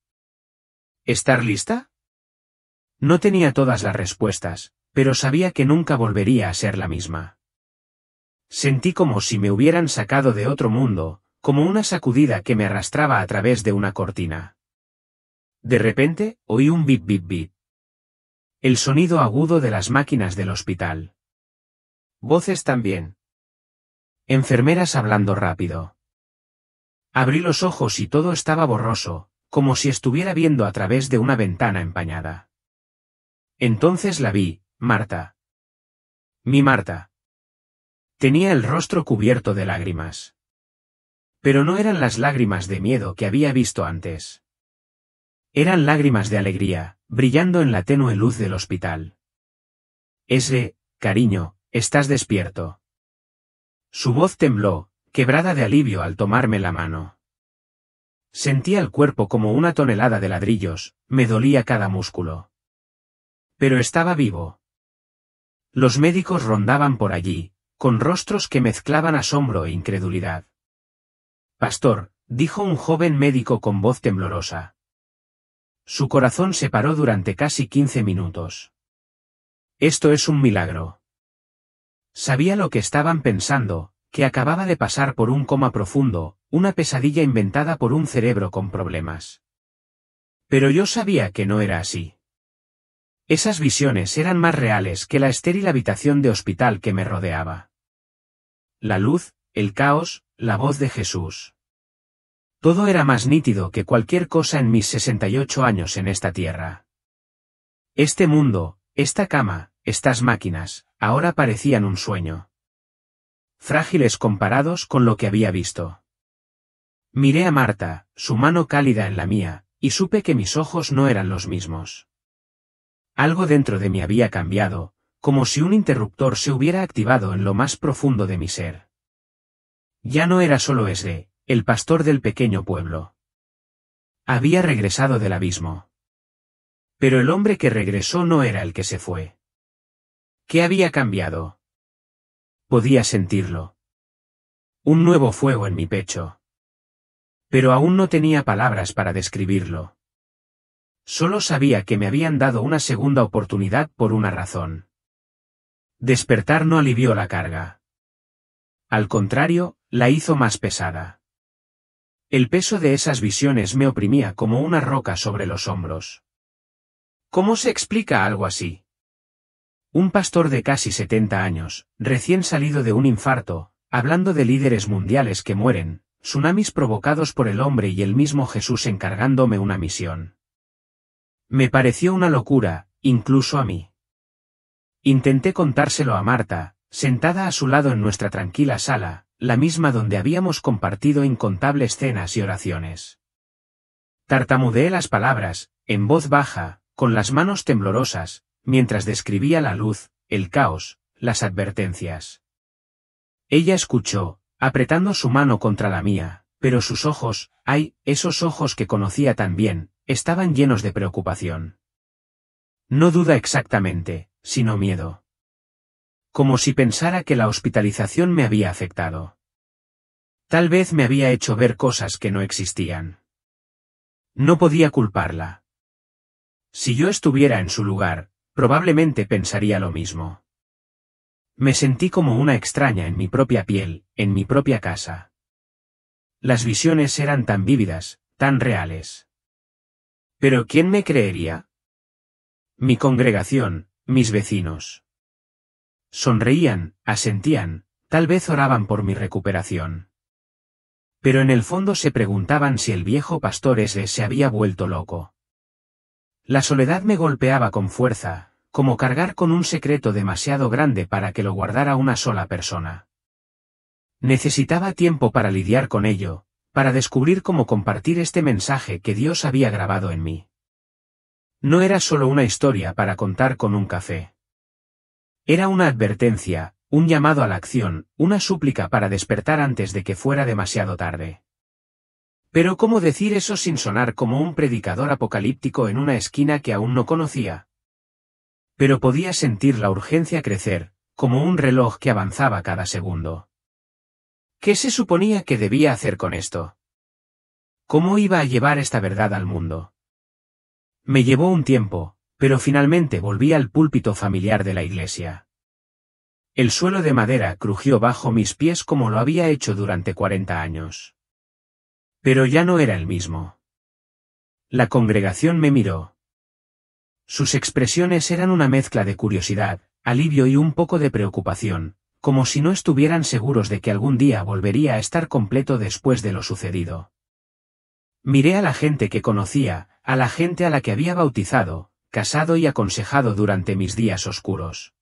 ¿Estar lista? No tenía todas las respuestas, pero sabía que nunca volvería a ser la misma. Sentí como si me hubieran sacado de otro mundo, como una sacudida que me arrastraba a través de una cortina. De repente, oí un bip bip bip. El sonido agudo de las máquinas del hospital. Voces también. Enfermeras hablando rápido. Abrí los ojos y todo estaba borroso, como si estuviera viendo a través de una ventana empañada. Entonces la vi, Marta. Mi Marta. Tenía el rostro cubierto de lágrimas. Pero no eran las lágrimas de miedo que había visto antes. Eran lágrimas de alegría, brillando en la tenue luz del hospital. Esdre, cariño, estás despierto. Su voz tembló, quebrada de alivio al tomarme la mano. Sentía el cuerpo como una tonelada de ladrillos, me dolía cada músculo. Pero estaba vivo. Los médicos rondaban por allí, con rostros que mezclaban asombro e incredulidad. Pastor, dijo un joven médico con voz temblorosa. Su corazón se paró durante casi 15 minutos. Esto es un milagro. Sabía lo que estaban pensando, que acababa de pasar por un coma profundo, una pesadilla inventada por un cerebro con problemas. Pero yo sabía que no era así. Esas visiones eran más reales que la estéril habitación de hospital que me rodeaba. La luz, el caos, la voz de Jesús. Todo era más nítido que cualquier cosa en mis 68 años en esta tierra. Este mundo, esta cama, estas máquinas, ahora parecían un sueño. Frágiles comparados con lo que había visto. Miré a Marta, su mano cálida en la mía, y supe que mis ojos no eran los mismos. Algo dentro de mí había cambiado, como si un interruptor se hubiera activado en lo más profundo de mi ser. Ya no era solo Esdre, el pastor del pequeño pueblo. Había regresado del abismo. Pero el hombre que regresó no era el que se fue. ¿Qué había cambiado? Podía sentirlo. Un nuevo fuego en mi pecho. Pero aún no tenía palabras para describirlo. Solo sabía que me habían dado una segunda oportunidad por una razón. Despertar no alivió la carga. Al contrario, la hizo más pesada. El peso de esas visiones me oprimía como una roca sobre los hombros. ¿Cómo se explica algo así? Un pastor de casi 70 años, recién salido de un infarto, hablando de líderes mundiales que mueren, tsunamis provocados por el hombre y el mismo Jesús encargándome una misión. Me pareció una locura, incluso a mí. Intenté contárselo a Marta, sentada a su lado en nuestra tranquila sala, la misma donde habíamos compartido incontables cenas y oraciones. Tartamudeé las palabras, en voz baja, con las manos temblorosas, mientras describía la luz, el caos, las advertencias. Ella escuchó, apretando su mano contra la mía, pero sus ojos, ay, esos ojos que conocía tan bien, estaban llenos de preocupación. No duda exactamente, sino miedo. Como si pensara que la hospitalización me había afectado. Tal vez me había hecho ver cosas que no existían. No podía culparla. Si yo estuviera en su lugar, probablemente pensaría lo mismo. Me sentí como una extraña en mi propia piel, en mi propia casa. Las visiones eran tan vívidas, tan reales. ¿Pero quién me creería? Mi congregación, mis vecinos. Sonreían, asentían, tal vez oraban por mi recuperación. Pero en el fondo se preguntaban si el viejo pastor ese se había vuelto loco. La soledad me golpeaba con fuerza, como cargar con un secreto demasiado grande para que lo guardara una sola persona. Necesitaba tiempo para lidiar con ello, para descubrir cómo compartir este mensaje que Dios había grabado en mí. No era solo una historia para contar con un café. Era una advertencia, un llamado a la acción, una súplica para despertar antes de que fuera demasiado tarde. Pero ¿cómo decir eso sin sonar como un predicador apocalíptico en una esquina que aún no conocía? Pero podía sentir la urgencia crecer, como un reloj que avanzaba cada segundo. ¿Qué se suponía que debía hacer con esto? ¿Cómo iba a llevar esta verdad al mundo? Me llevó un tiempo, pero finalmente volví al púlpito familiar de la iglesia. El suelo de madera crujió bajo mis pies como lo había hecho durante 40 años. Pero ya no era el mismo. La congregación me miró. Sus expresiones eran una mezcla de curiosidad, alivio y un poco de preocupación, como si no estuvieran seguros de que algún día volvería a estar completo después de lo sucedido. Miré a la gente que conocía, a la gente a la que había bautizado, casado y aconsejado durante mis días oscuros.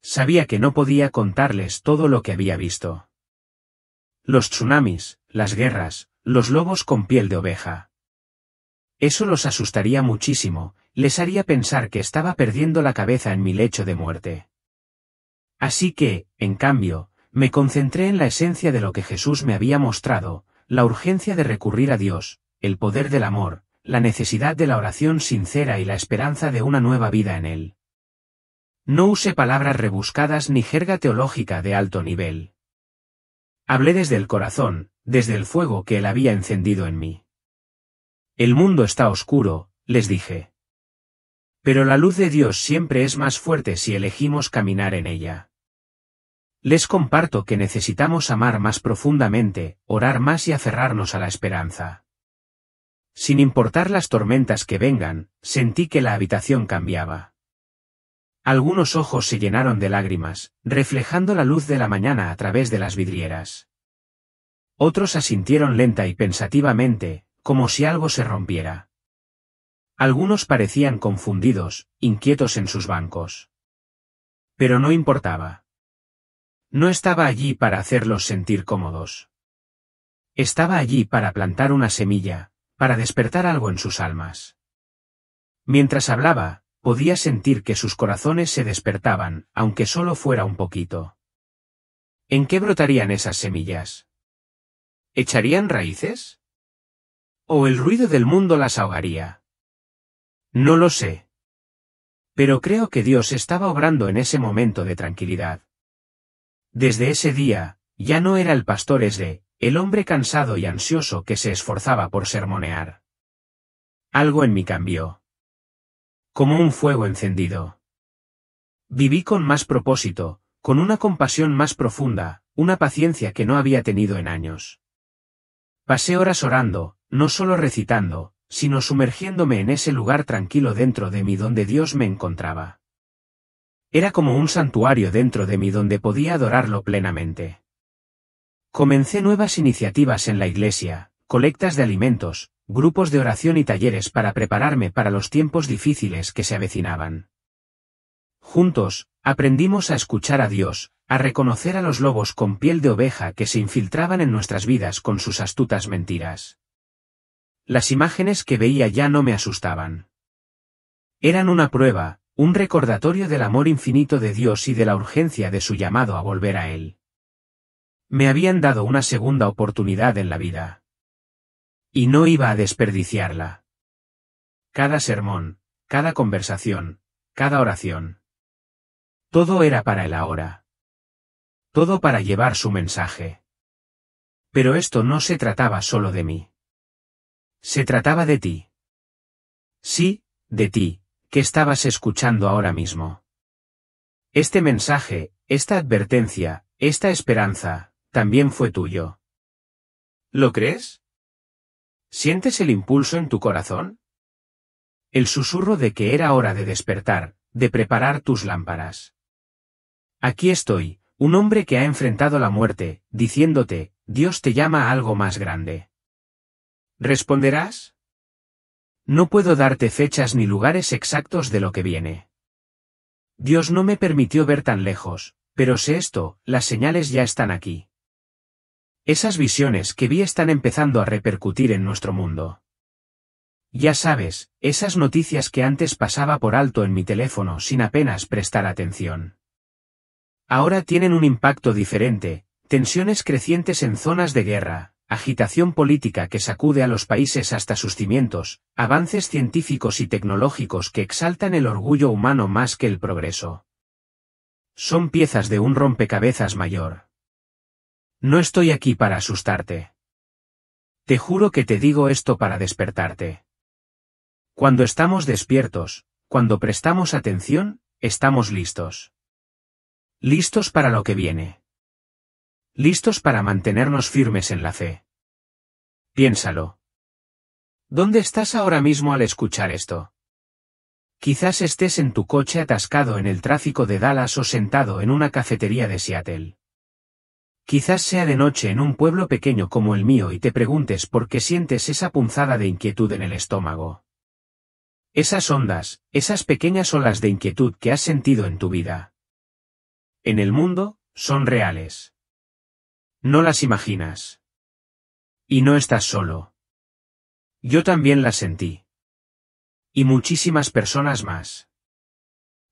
Sabía que no podía contarles todo lo que había visto. Los tsunamis, las guerras, los lobos con piel de oveja. Eso los asustaría muchísimo, les haría pensar que estaba perdiendo la cabeza en mi lecho de muerte. Así que, en cambio, me concentré en la esencia de lo que Jesús me había mostrado, la urgencia de recurrir a Dios, el poder del amor, la necesidad de la oración sincera y la esperanza de una nueva vida en Él. No usé palabras rebuscadas ni jerga teológica de alto nivel. Hablé desde el corazón, desde el fuego que Él había encendido en mí. El mundo está oscuro, les dije. Pero la luz de Dios siempre es más fuerte si elegimos caminar en ella. Les comparto que necesitamos amar más profundamente, orar más y aferrarnos a la esperanza. Sin importar las tormentas que vengan, sentí que la habitación cambiaba. Algunos ojos se llenaron de lágrimas, reflejando la luz de la mañana a través de las vidrieras. Otros asintieron lenta y pensativamente, como si algo se rompiera. Algunos parecían confundidos, inquietos en sus bancos. Pero no importaba. No estaba allí para hacerlos sentir cómodos. Estaba allí para plantar una semilla, para despertar algo en sus almas. Mientras hablaba, podía sentir que sus corazones se despertaban, aunque solo fuera un poquito. ¿En qué brotarían esas semillas? ¿Echarían raíces? ¿O el ruido del mundo las ahogaría? No lo sé. Pero creo que Dios estaba obrando en ese momento de tranquilidad. Desde ese día, ya no era el pastor Esdre, el hombre cansado y ansioso que se esforzaba por sermonear. Algo en mí cambió. Como un fuego encendido. Viví con más propósito, con una compasión más profunda, una paciencia que no había tenido en años. Pasé horas orando, no solo recitando, sino sumergiéndome en ese lugar tranquilo dentro de mí donde Dios me encontraba. Era como un santuario dentro de mí donde podía adorarlo plenamente. Comencé nuevas iniciativas en la iglesia, colectas de alimentos, grupos de oración y talleres para prepararme para los tiempos difíciles que se avecinaban. Juntos, aprendimos a escuchar a Dios, a reconocer a los lobos con piel de oveja que se infiltraban en nuestras vidas con sus astutas mentiras. las imágenes que veía ya no me asustaban. Eran una prueba, un recordatorio del amor infinito de Dios y de la urgencia de su llamado a volver a Él. Me habían dado una segunda oportunidad en la vida. Y no iba a desperdiciarla. Cada sermón, cada conversación, cada oración. Todo era para el ahora. Todo para llevar su mensaje. Pero esto no se trataba solo de mí. Se trataba de ti. Sí, de ti, que estabas escuchando ahora mismo. Este mensaje, esta advertencia, esta esperanza, también fue tuyo. ¿Lo crees? ¿Sientes el impulso en tu corazón? El susurro de que era hora de despertar, de preparar tus lámparas. Aquí estoy, un hombre que ha enfrentado la muerte, diciéndote, Dios te llama a algo más grande. ¿Responderás? No puedo darte fechas ni lugares exactos de lo que viene. Dios no me permitió ver tan lejos, pero sé esto, las señales ya están aquí. Esas visiones que vi están empezando a repercutir en nuestro mundo. Ya sabes, esas noticias que antes pasaba por alto en mi teléfono sin apenas prestar atención. Ahora tienen un impacto diferente, tensiones crecientes en zonas de guerra, agitación política que sacude a los países hasta sus cimientos, avances científicos y tecnológicos que exaltan el orgullo humano más que el progreso. Son piezas de un rompecabezas mayor. No estoy aquí para asustarte. Te juro que te digo esto para despertarte. Cuando estamos despiertos, cuando prestamos atención, estamos listos. Listos para lo que viene. Listos para mantenernos firmes en la fe. Piénsalo. ¿Dónde estás ahora mismo al escuchar esto? Quizás estés en tu coche atascado en el tráfico de Dallas o sentado en una cafetería de Seattle. Quizás sea de noche en un pueblo pequeño como el mío y te preguntes por qué sientes esa punzada de inquietud en el estómago. Esas ondas, esas pequeñas olas de inquietud que has sentido en tu vida. En el mundo, son reales. No las imaginas. Y no estás solo. Yo también las sentí. Y muchísimas personas más.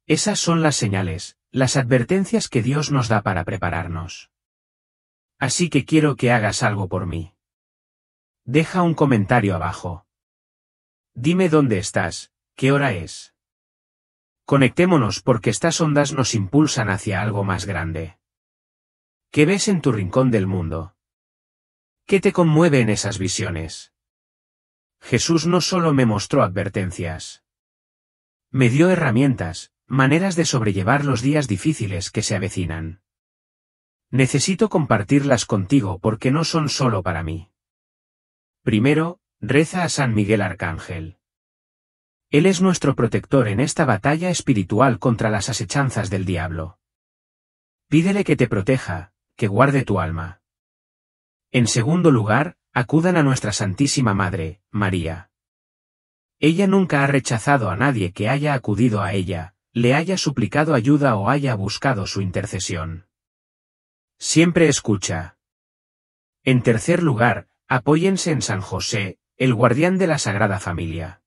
Esas son las señales, las advertencias que Dios nos da para prepararnos. Así que quiero que hagas algo por mí. Deja un comentario abajo. Dime dónde estás, qué hora es. Conectémonos porque estas ondas nos impulsan hacia algo más grande. ¿Qué ves en tu rincón del mundo? ¿Qué te conmueve en esas visiones? Jesús no solo me mostró advertencias. Me dio herramientas, maneras de sobrellevar los días difíciles que se avecinan. Necesito compartirlas contigo porque no son solo para mí. Primero, reza a San Miguel Arcángel. Él es nuestro protector en esta batalla espiritual contra las asechanzas del diablo. Pídele que te proteja, que guarde tu alma. En segundo lugar, acudan a nuestra Santísima Madre, María. Ella nunca ha rechazado a nadie que haya acudido a ella, le haya suplicado ayuda o haya buscado su intercesión. Siempre escucha. En tercer lugar, apóyense en San José, el guardián de la Sagrada Familia.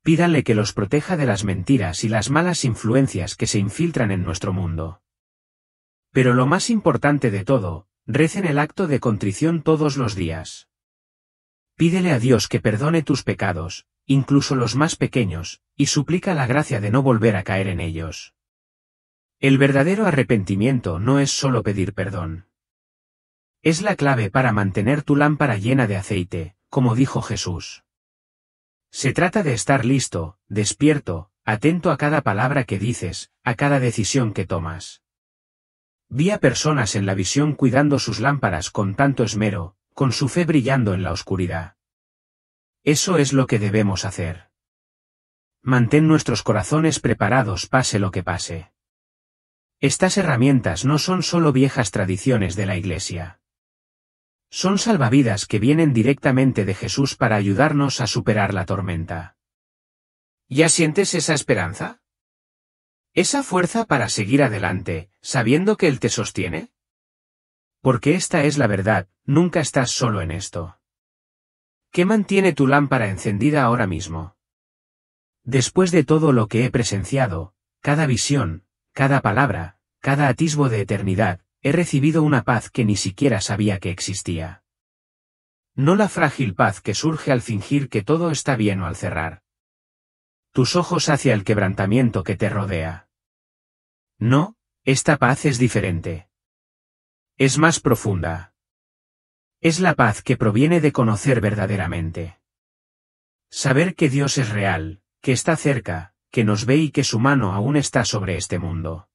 Pídanle que los proteja de las mentiras y las malas influencias que se infiltran en nuestro mundo. Pero lo más importante de todo, recen el acto de contrición todos los días. Pídele a Dios que perdone tus pecados, incluso los más pequeños, y suplica la gracia de no volver a caer en ellos. El verdadero arrepentimiento no es solo pedir perdón. Es la clave para mantener tu lámpara llena de aceite, como dijo Jesús. Se trata de estar listo, despierto, atento a cada palabra que dices, a cada decisión que tomas. Vi a personas en la visión cuidando sus lámparas con tanto esmero, con su fe brillando en la oscuridad. Eso es lo que debemos hacer. Mantén nuestros corazones preparados pase lo que pase. Estas herramientas no son solo viejas tradiciones de la Iglesia. Son salvavidas que vienen directamente de Jesús para ayudarnos a superar la tormenta. ¿Ya sientes esa esperanza? ¿Esa fuerza para seguir adelante, sabiendo que Él te sostiene? Porque esta es la verdad, nunca estás solo en esto. ¿Qué mantiene tu lámpara encendida ahora mismo? Después de todo lo que he presenciado, cada visión, cada palabra, cada atisbo de eternidad, he recibido una paz que ni siquiera sabía que existía. No la frágil paz que surge al fingir que todo está bien o al cerrar tus ojos hacia el quebrantamiento que te rodea. No, esta paz es diferente. Es más profunda. Es la paz que proviene de conocer verdaderamente. Saber que Dios es real, que está cerca, que nos ve y que su mano aún está sobre este mundo.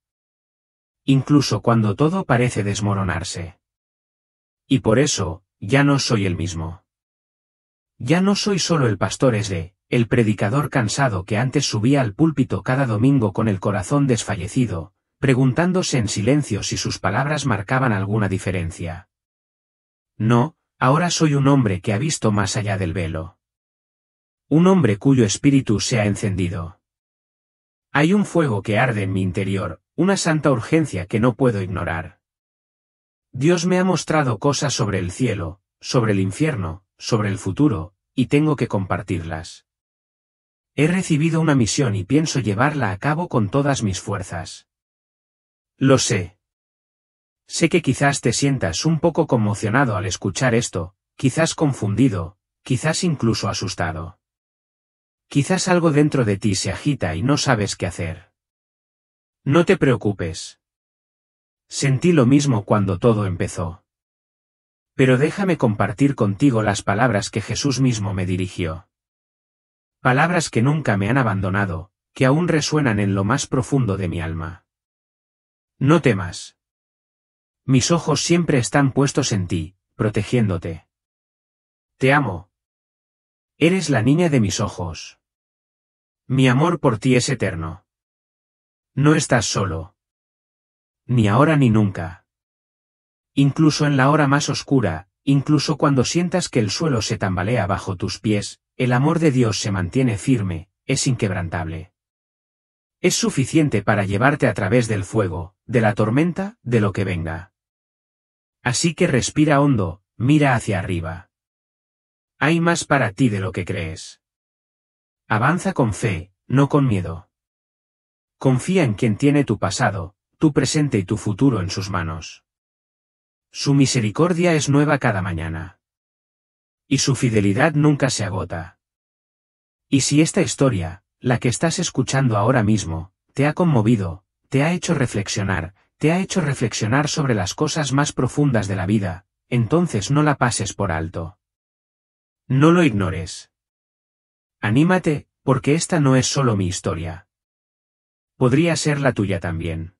Incluso cuando todo parece desmoronarse. Y por eso, ya no soy el mismo. Ya no soy solo el pastor el predicador cansado que antes subía al púlpito cada domingo con el corazón desfallecido, preguntándose en silencio si sus palabras marcaban alguna diferencia. No, ahora soy un hombre que ha visto más allá del velo. Un hombre cuyo espíritu se ha encendido. Hay un fuego que arde en mi interior, una santa urgencia que no puedo ignorar. Dios me ha mostrado cosas sobre el cielo, sobre el infierno, sobre el futuro, y tengo que compartirlas. He recibido una misión y pienso llevarla a cabo con todas mis fuerzas. Lo sé. Sé que quizás te sientas un poco conmocionado al escuchar esto, quizás confundido, quizás incluso asustado. Quizás algo dentro de ti se agita y no sabes qué hacer. No te preocupes. Sentí lo mismo cuando todo empezó. Pero déjame compartir contigo las palabras que Jesús mismo me dirigió. Palabras que nunca me han abandonado, que aún resuenan en lo más profundo de mi alma. No temas. Mis ojos siempre están puestos en ti, protegiéndote. Te amo. Eres la niña de mis ojos. Mi amor por ti es eterno. No estás solo. Ni ahora ni nunca. Incluso en la hora más oscura, incluso cuando sientas que el suelo se tambalea bajo tus pies, el amor de Dios se mantiene firme, es inquebrantable. Es suficiente para llevarte a través del fuego, de la tormenta, de lo que venga. Así que respira hondo, mira hacia arriba. Hay más para ti de lo que crees. Avanza con fe, no con miedo. Confía en quien tiene tu pasado, tu presente y tu futuro en sus manos. Su misericordia es nueva cada mañana. Y su fidelidad nunca se agota. Y si esta historia, la que estás escuchando ahora mismo, te ha conmovido, te ha hecho reflexionar sobre las cosas más profundas de la vida, entonces no la pases por alto. No lo ignores. Anímate, porque esta no es solo mi historia. Podría ser la tuya también.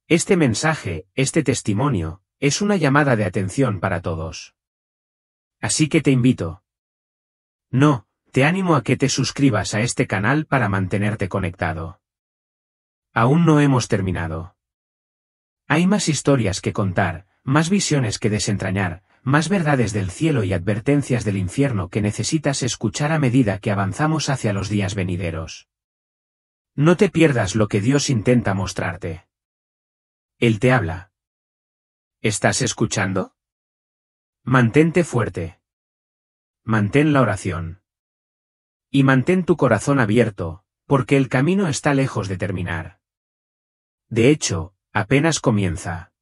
Este mensaje, este testimonio, es una llamada de atención para todos. Así que te invito. No, te animo a que te suscribas a este canal para mantenerte conectado. Aún no hemos terminado. Hay más historias que contar, más visiones que desentrañar, más verdades del cielo y advertencias del infierno que necesitas escuchar a medida que avanzamos hacia los días venideros. No te pierdas lo que Dios intenta mostrarte. Él te habla. ¿Estás escuchando? Mantente fuerte. Mantén la oración. Y mantén tu corazón abierto, porque el camino está lejos de terminar. De hecho, apenas comienza.